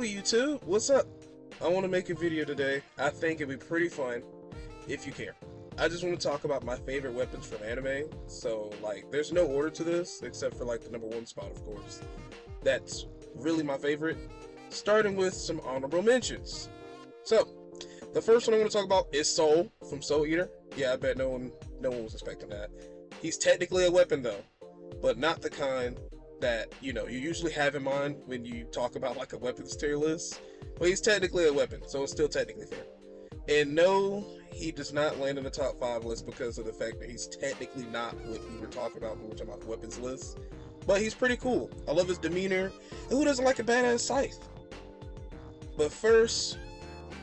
YouTube, what's up? I want to make a video today. I think it'd be pretty fun if you care. I just want to talk about my favorite weapons from anime. So, like, there's no order to this except for, like, the #1 spot, of course. That's really my favorite. Starting with some honorable mentions. So, the first one I want to talk about is Soul from Soul Eater. Yeah, I bet no one was expecting that. He's technically a weapon, though, but not the kind that, you usually have in mind when you talk about, like, a weapons tier list. But he's technically a weapon, so it's still technically fair. And no, he does not land in the top 5 list because of the fact that he's technically not what we were talking about when we were talking about the weapons list. But he's pretty cool. I love his demeanor. And who doesn't like a badass scythe? But first,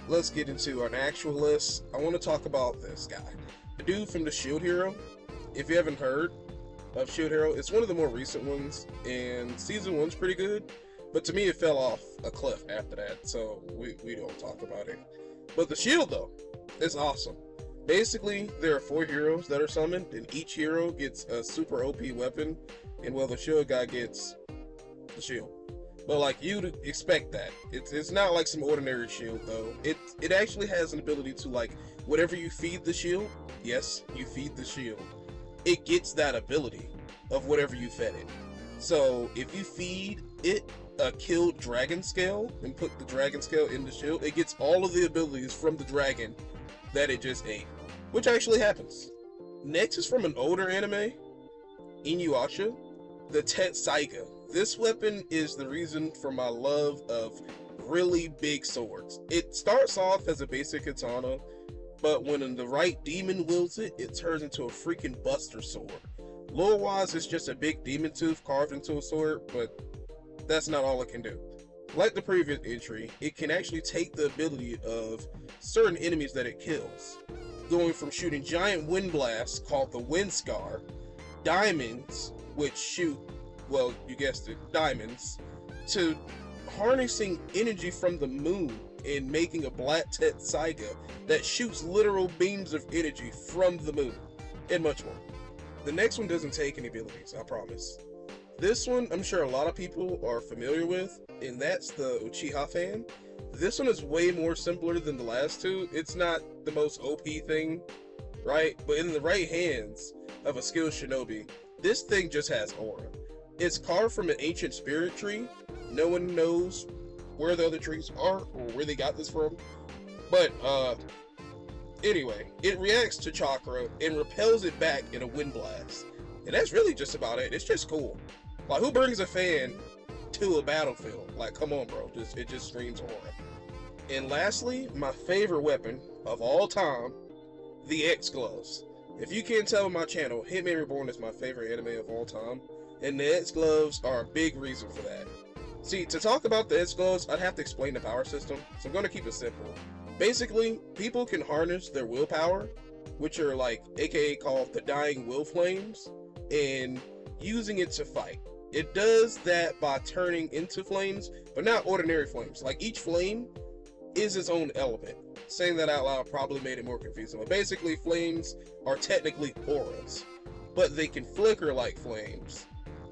let's get into our actual list. I want to talk about this guy. The dude from the Shield Hero. If you haven't heard of Shield Hero, it's one of the more recent ones, and Season 1's pretty good. But to me, it fell off a cliff after that, so we don't talk about it. But the shield, though, is awesome. Basically, there are 4 heroes that are summoned, and each hero gets a super OP weapon, and well, the shield guy gets the shield. But like, you'd expect that. It's not like some ordinary shield, though. It actually has an ability to, like, whatever you feed the shield, yes, you feed the shield, it gets that ability of whatever you fed it. So if you feed it a killed dragon scale and put the dragon scale in the shield, it gets all of the abilities from the dragon that it just ate, which actually happens. Next is from an older anime, Inuyasha, the Tetsaiga. This weapon is the reason for my love of really big swords. It starts off as a basic katana, but when the right demon wields it, it turns into a freaking buster sword. Lore-wise, it's just a big demon tooth carved into a sword, but that's not all it can do. Like the previous entry, it can actually take the ability of certain enemies that it kills, going from shooting giant wind blasts called the Wind Scar, diamonds, which shoot, well, you guessed it, diamonds, to harnessing energy from the moon and making a Black Tetsaiga that shoots literal beams of energy from the moon, and much more. The next one doesn't take any abilities, I promise. This one, I'm sure a lot of people are familiar with, and that's the Uchiha fan. This one is way more simpler than the last two. It's not the most OP thing, right? But in the right hands of a skilled shinobi, this thing just has aura. It's carved from an ancient spirit tree. No one knows where the other trees are or where they got this from. But, anyway, it reacts to chakra and repels it back in a wind blast. And that's really just about it. It's just cool. Like, who brings a fan to a battlefield? Like, come on, bro. It just screams aura. And lastly, my favorite weapon of all time, the X Gloves. If you can't tell on my channel, Hitman Reborn is my favorite anime of all time, and the X Gloves are a big reason for that. See, to talk about the X Gloves, I'd have to explain the power system, so I'm going to keep it simple. Basically, people can harness their willpower, which are like, aka called the Dying Will Flames, and using it to fight. It does that by turning into flames, but not ordinary flames. Like, each flame is its own element. Saying that out loud probably made it more confusing. But basically, flames are technically auras, but they can flicker like flames.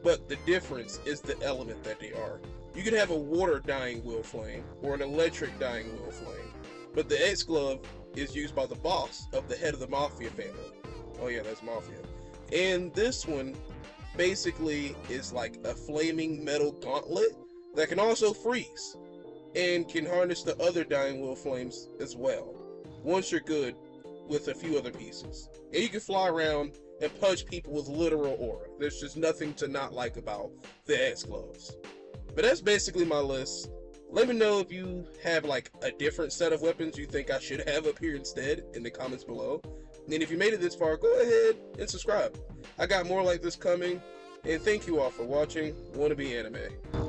But the difference is the element that they are. You can have a water Dying Will Flame, or an electric Dying Will Flame. But the X Glove is used by the boss of the head of the Mafia family. Oh yeah, that's Mafia. And this one basically is like a flaming metal gauntlet that can also freeze and can harness the other Dying Will Flames as well, once you're good with a few other pieces. And you can fly around and punch people with literal aura. There's just nothing to not like about the X Gloves. But that's basically my list. Let me know if you have like a different set of weapons you think I should have up here instead in the comments below. And if you made it this far, go ahead and subscribe. I got more like this coming. And thank you all for watching Wannabe Anime.